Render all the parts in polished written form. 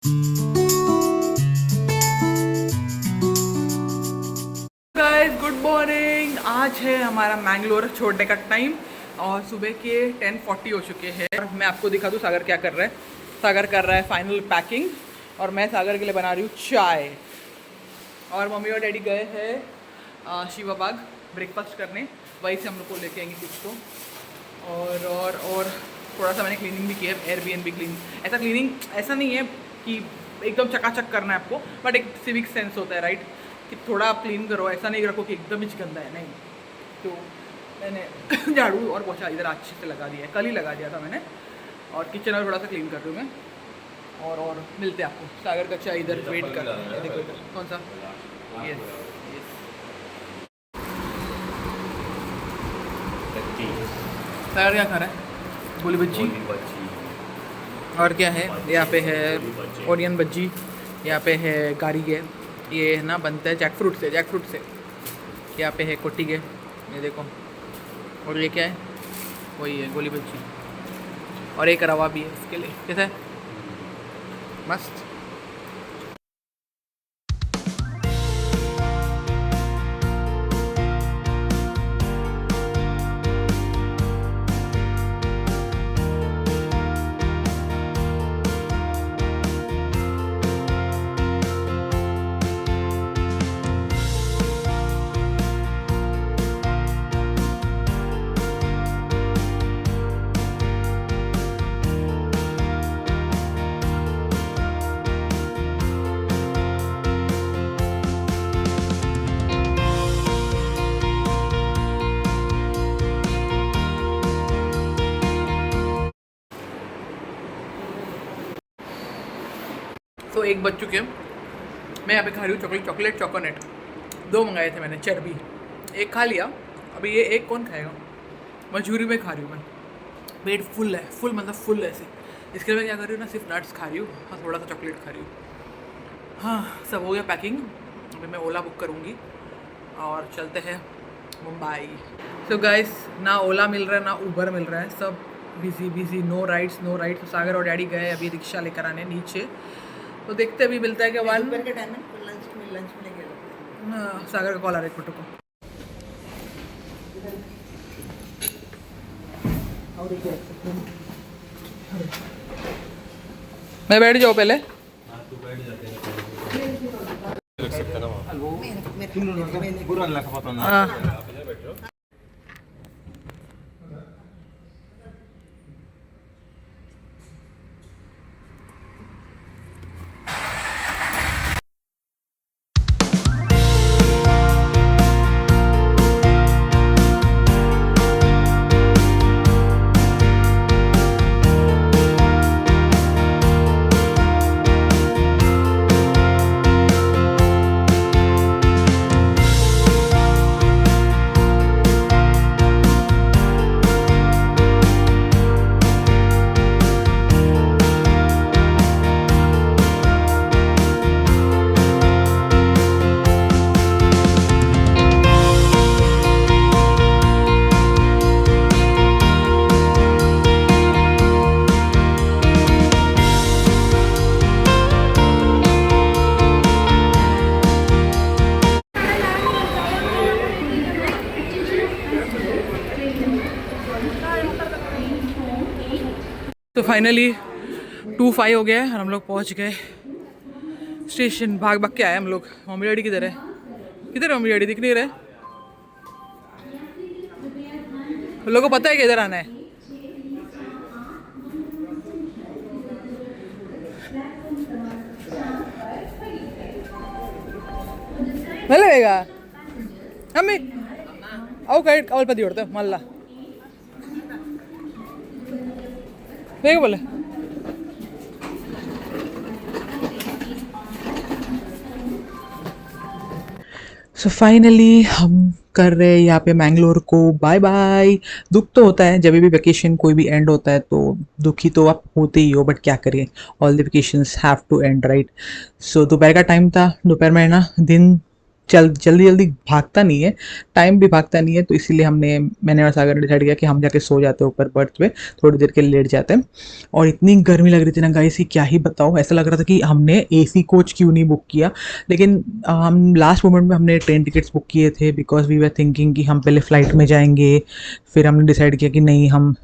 Guys good morning. आज है हमारा मैंगलोर छोड़ने का टाइम और सुबह के 10:40 हो चुके हैं। और मैं आपको दिखा दूँ सागर क्या कर रहा है। सागर कर रहा है फाइनल पैकिंग और मैं सागर के लिए बना रही हूँ चाय। और मम्मी और डैडी गए हैं शिवा बाग ब्रेकफास्ट करने, वहीं से हम लोग को लेके आएंगे कुछ तो। और थोड़ा सा मैंने क्लीनिंग भी किया है, एयरबीएनबी क्लीन। ऐसा क्लीनिंग ऐसा नहीं है कि एकदम चकाचक करना है आपको, बट एक सिविक सेंस होता है राइट, कि थोड़ा आप क्लीन करो, ऐसा नहीं रखो कि एकदम ही गंदा है, नहीं। तो मैंने झाड़ू और पोछा इधर अच्छे से लगा दिया है, कल ही लगा दिया था मैंने। और किचन और थोड़ा सा क्लीन कर दूँ मैं। और मिलते हैं आपको। सागर का चाय इधर वेट कर रहा है, देखो इधर कौन सा। यस सागर क्या खा रहा है? गोली बज्जी। और क्या है यहाँ पे? है ओनियन बज्जी, यहाँ पे है गारी है, ये ना बनता है जैकफ्रूट से। यहाँ पे है कोटी के, ये देखो। और ये क्या है? वही है गोली बज्जी। और एक रवा भी है इसके लिए। कैसा है? मस्त। तो एक बज चुके हैं। मैं यहाँ पे खा रही हूँ चॉकलेट चोकोनेट। 2 मंगाए थे मैंने, चर्बी। एक खा लिया, अभी ये एक कौन खाएगा। मजबूरी में खा रही हूँ मैं, पेट फुल है, फुल मतलब फुल ऐसे। इसके लिए मैं क्या कर रही हूँ ना, सिर्फ नट्स खा रही हूँ, हाँ थोड़ा सा चॉकलेट खा रही हूँ। हाँ सब हो गया पैकिंग। अभी मैं ओला बुक करूँगी और चलते हैं मुंबई। सो गाइस, ना ओला मिल रहा है ना उबर मिल रहा है, सब बिजी। No rides. तो सागर और डैडी गए अभी रिक्शा लेकर आने नीचे। तो देखते अभी मिलता है क्या वन के टाइम में लंच में लेके। हाँ, सागर का कॉल आ रहा है, फोटो को। मैं बैठ जाऊँ पहले। हाँ तो फाइनली 2:05 हो गया है और हम लोग पहुंच गए स्टेशन। भाग के आए हम लोग। मम्मी डैडी किधर है? मम्मी डैडी दिख नहीं रहे। हम लोग को पता है कि इधर आना है। लगेगा मम्मी आओ कई कवल पति उड़ते मल्ला ಬೇಗ बोले। सो फाइनली हम कर रहे हैं यहाँ पे मैंगलोर को बाय बाय। दुख तो होता है जब भी वेकेशन कोई भी एंड होता है, तो दुखी तो आप होते ही हो, बट क्या करिए, all the vacations have to end right. So दोपहर का टाइम था, दोपहर में ना दिन जल्दी जल्दी भागता नहीं है, टाइम भी भागता नहीं है, तो इसीलिए मैंने और सागर ने डिसाइड किया कि हम जाके सो जाते हैं ऊपर बर्थ पे, थोड़ी देर के लिए लेट जाते हैं। और इतनी गर्मी लग रही थी ना गाइस कि क्या ही बताऊँ, ऐसा लग रहा था कि हमने एसी कोच क्यों नहीं बुक किया। लेकिन हम लास्ट मोमेंट में हमने ट्रेन टिकट्स बुक किए थे, बिकॉज वी वर थिंकिंग कि हम पहले फ्लाइट में जाएंगे, फिर हमने डिसाइड किया कि नहीं हम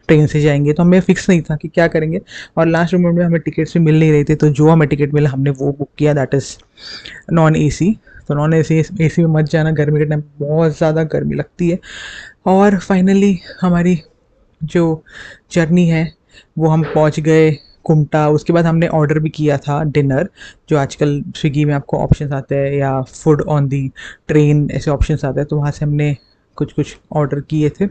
ट्रेन से जाएंगे, तो हमें फिक्स नहीं था कि क्या करेंगे। और लास्ट मोमेंट में हमें टिकट्स भी मिल नहीं रही थी, तो जो हमें टिकट मिला हमने वो बुक किया, दैट इज़ नॉन एसी। तो नॉन एसी एसी में मत जाना, गर्मी के टाइम बहुत ज़्यादा गर्मी लगती है। और फाइनली हमारी जो जर्नी है वो हम पहुंच गए कुमटा। उसके बाद हमने ऑर्डर भी किया था डिनर, जो आजकल स्विगी में आपको ऑप्शंस आते हैं या फूड ऑन दी ट्रेन ऐसे ऑप्शंस आते हैं, तो वहाँ से हमने कुछ कुछ ऑर्डर किए थे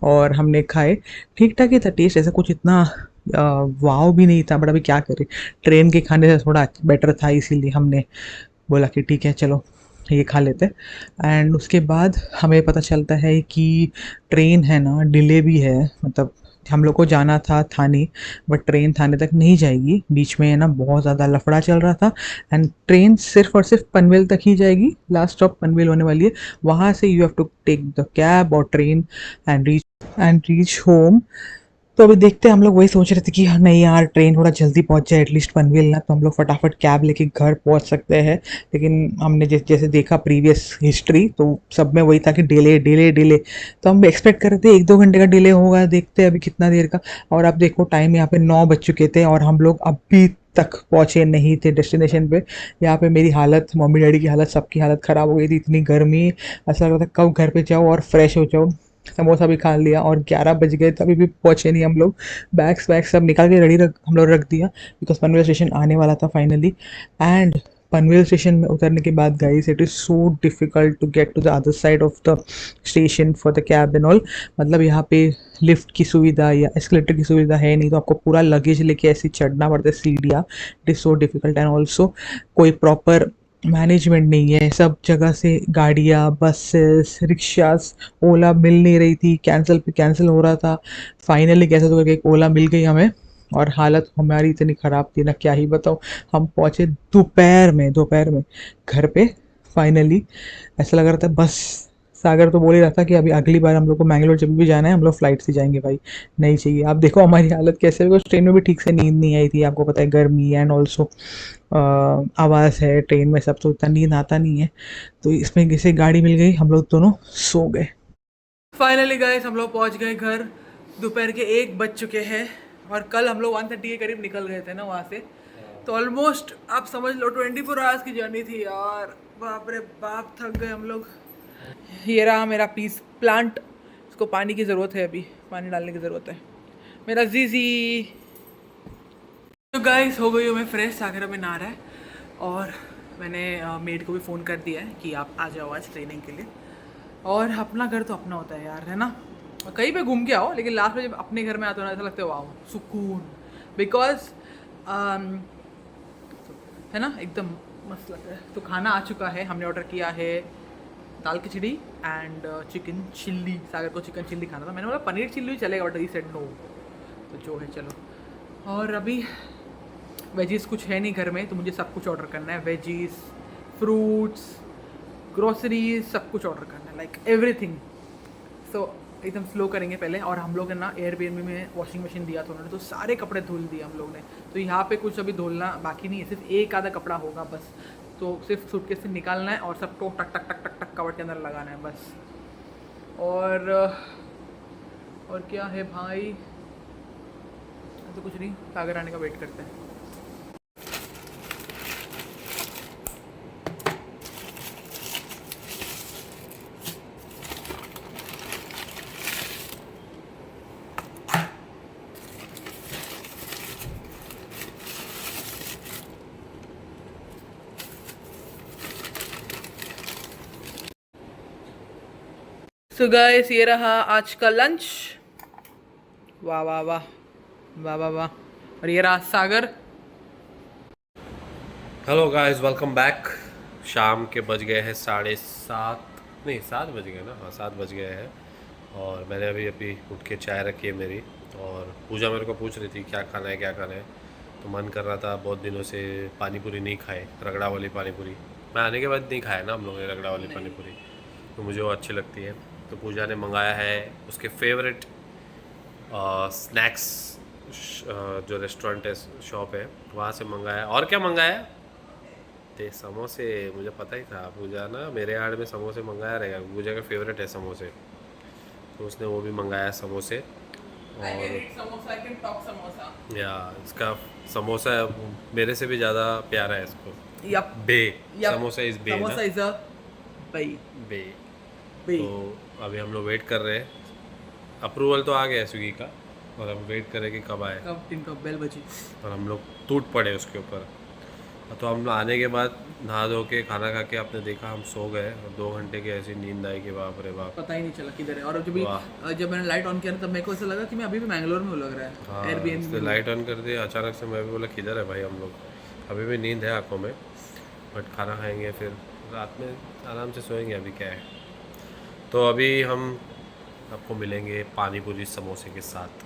और हमने खाए। ठीक ठाक ही था टेस्ट, ऐसा कुछ इतना वाव भी नहीं था, बट अभी क्या करें, ट्रेन के खाने से थोड़ा बेटर था, इसीलिए हमने बोला कि ठीक है चलो ये खा लेते हैं। एंड उसके बाद हमें पता चलता है कि ट्रेन है ना डिले भी है, मतलब हम लोग को जाना था थाने, बट ट्रेन थाने तक नहीं जाएगी, बीच में है ना बहुत ज़्यादा लफड़ा चल रहा था। एंड ट्रेन सिर्फ और सिर्फ पनवेल तक ही जाएगी, लास्ट स्टॉप पनवेल होने वाली है, वहाँ से you have to take the cab और ट्रेन एंड रीच होम। तो अभी देखते हैं, हम लोग वही सोच रहे थे कि हाँ, नहीं यार ट्रेन थोड़ा जल्दी पहुंच जाए एटलीस्ट पनवेल ना, तो हम लोग फटाफट कैब लेके घर पहुंच सकते हैं। लेकिन हमने जैसे देखा प्रीवियस हिस्ट्री, तो सब में वही था कि डिले डिले डिले, तो हम एक्सपेक्ट कर रहे थे 1-2 घंटे का डिले होगा, देखते हैं अभी कितना देर का। और आप देखो टाइम यहाँ पे 9 बज चुके थे और हम लोग अभी तक पहुँचे नहीं थे डेस्टिनेशन पे। यहाँ पे मेरी हालत, मम्मी डैडी की हालत, सबकी हालत ख़राब हो गई थी, इतनी गर्मी, ऐसा लग रहा था कब घर पे जाओ और फ्रेश हो जाओ। समोसा भी खा लिया और 11 बज गए तभी भी पहुँचे नहीं हम लोग। बैग्स वैग्स सब निकाल के रेडी हम लोग रख दिया, बिकॉज पनवेल स्टेशन आने वाला था फाइनली। एंड पनवेल स्टेशन में उतरने के बाद guys it is so difficult to get to the other side of the station for the cab and all. मतलब यहाँ पे लिफ्ट की सुविधा या एस्केलेटर की सुविधा है नहीं, तो आपको पूरा लगेज लेके ऐसे चढ़ना पड़ता है सीढ़ियाँ। It is so difficult and also कोई प्रॉपर मैनेजमेंट नहीं है, सब जगह से गाड़ियाँ, बसेस, रिक्शास, ओला मिल नहीं रही थी, कैंसिल पे कैंसिल हो रहा था। फाइनली कैसे तो करके एक ओला मिल गई हमें, और हालत हमारी इतनी ख़राब थी ना क्या ही बताऊँ। हम पहुँचे दोपहर में घर पे फाइनली। ऐसा लग रहा था बस, सागर तो बोल ही रहा था कि अभी अगली बार हम लोग को मैंगलोर जब भी जाना है हम लोग फ्लाइट से जाएंगे भाई, नहीं चाहिए। आप देखो हमारी हालत कैसे है, बिकॉज ट्रेन में भी ठीक से नींद नहीं आई थी, आपको पता है गर्मी एंड ऑल्सो आवाज़ है ट्रेन में, सब तो इतना नींद आता नहीं है। तो इसमें किसी गाड़ी मिल गई, हम लोग दोनों सो गए। फाइनली गाइस हम लोग पहुंच गए घर, दोपहर के 1 बज चुके हैं। और कल हम लोग 1:30 के करीब निकल गए थे ना वहाँ से, तो ऑलमोस्ट आप समझ लो 24 आवर्स की जर्नी थी यार। बाप रे बाप, थक गए हम लोग। ये रहा मेरा पीस प्लांट, इसको पानी की ज़रूरत है, अभी पानी डालने की ज़रूरत है। मेरा जीजी। तो गाइस हो गई हूँ मैं फ्रेश, सागर अभी नहा रहा है, और मैंने मेड को भी फ़ोन कर दिया है कि आप आ जाओ आज ट्रेनिंग के लिए। और अपना घर तो अपना होता है यार, है ना, कहीं पे घूम के आओ, लेकिन लास्ट में जब अपने घर में आते हो ना ऐसा लगता है वाह सुकून, बिकॉज है ना, एकदम मस्त लगता है। तो खाना आ चुका है, हमने ऑर्डर किया है दाल खिचड़ी एंड चिकन चिल्ली। सागर को चिकन चिल्ली खाना था, मैंने बोला पनीर चिल्ली भी चलेगा, बट ही सेड नो, तो जो है चलो। और अभी वेजीज़ कुछ है नहीं घर में, तो मुझे सब कुछ ऑर्डर करना है, वेजीज़, फ्रूट्स, ग्रोसरीज, सब कुछ ऑर्डर करना है, लाइक एवरीथिंग। सो एकदम स्लो करेंगे पहले। और हम लोग है ना एयरबीएनबी में वॉशिंग मशीन दिया था उन्होंने, तो सारे कपड़े धुल दिए हम लोग ने। तो यहाँ पे कुछ अभी धुलना बाकी नहीं है, सिर्फ एक आधा कपड़ा होगा बस। तो सिर्फ सूटकेस से निकालना है और सबको टक टक टक टक टक कवर के अंदर लगाना है बस। और क्या है भाई, तो कुछ नहीं, सागर आने का वेट करते हैं। सो गाइस ये रहा आज का लंच, वाह वाह वाह वाह वाह वाह। और ये रहा Sagar. Hello guys, welcome back. शाम के बज गए हैं 7:30, नहीं 7 बज गए ना, हाँ 7 बज गए हैं। और मैंने अभी उठ के चाय रखी है मेरी, और पूजा मेरे को पूछ रही थी क्या खाना है क्या खाना है, तो मन कर रहा था बहुत दिनों से पानी पूरी नहीं खाए, रगड़ा वाली पानी पूरी, मैं आने के बाद नहीं खाया ना हम लोगों ने रगड़ा वाली पानी पूरी, तो मुझे वो अच्छी लगती है। तो पूजा ने मंगाया है उसके फेवरेट स्नैक्स, जो रेस्टोरेंट है, शॉप है, वहाँ से मंगाया। और क्या मंगाया? ते समोसे। मुझे पता ही था पूजा ना मेरे आड़ में समोसे मंगाया रहेगा, पूजा का फेवरेट है समोसे, तो उसने वो भी मंगाया समोसे। और या इसका समोसा मेरे से भी ज़्यादा प्यारा है इसको। Yup bae yup samosa is bae samosa ना? Is a bae bae. Bae. तो अभी हम लोग वेट कर रहे हैं, अप्रूवल तो आ गया है स्विगी का, और अब वेट करें कि कब आए। कब 3 कब बेल बजी। और हम लोग टूट पड़े उसके ऊपर। तो हम लोग आने के बाद नहा धो के खाना खा के आपने देखा हम सो गए, और 2 घंटे की ऐसी नींद आई कि बाप रे बाप। पता ही नहीं चला किधर है। और वाह। जब मैंने लाइट ऑन किया तब मेरे को ऐसा लगा कि मैं अभी भी मैंगलोर में हूँ, लग रहा है। हाँ, Airbnb इसने में। लाइट ऑन कर दिया अचानक से, मैं भी बोला किधर है भाई हम लोग। अभी भी नींद है आंखों में, बट खाना खाएंगे फिर रात में आराम से सोएंगे। अभी क्या है, तो अभी हम आपको मिलेंगे पानी पूरी समोसे के साथ।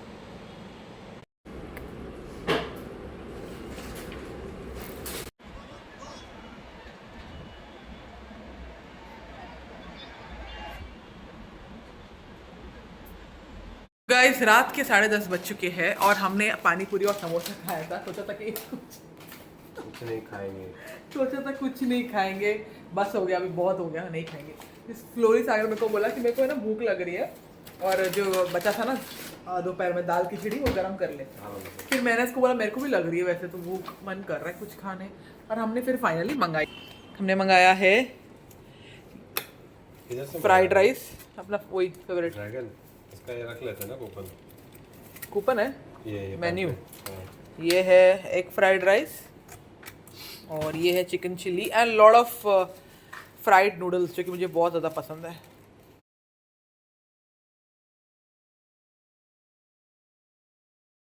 गाइस रात के 10:30 बज चुके हैं और हमने पानी पूरी और समोसा खाया था। सोचा था कि कुछ नहीं खाएंगे। कुछ नहीं खाएंगे, बस हो गया, अभी बहुत हो गया, नहीं खाएंगे। इस फ्लोरी सागर मेरे को बोला कि मेरे को है ना भूख लग रही है, और जो बचा था ना दोपहर में दाल खिचड़ी वो गरम कर ले। फिर मैंने इसको बोला मेरे को भी लग रही है वैसे तो भूख, मन कर रहा है कुछ खाने, और हमने फिर फाइनली मंगाई। हमने मंगाया है फ्राइड राइस, अपना वही फेवरेट। ड्रैगन, इसका ये रख लेते हैं ना कूपन। कूपन है ये मेन्यू। हाँ। ये है एग फ्राइड राइस, और ये है chicken chilli and lot of fried noodles, जो कि मुझे बहुत ज़्यादा पसंद है।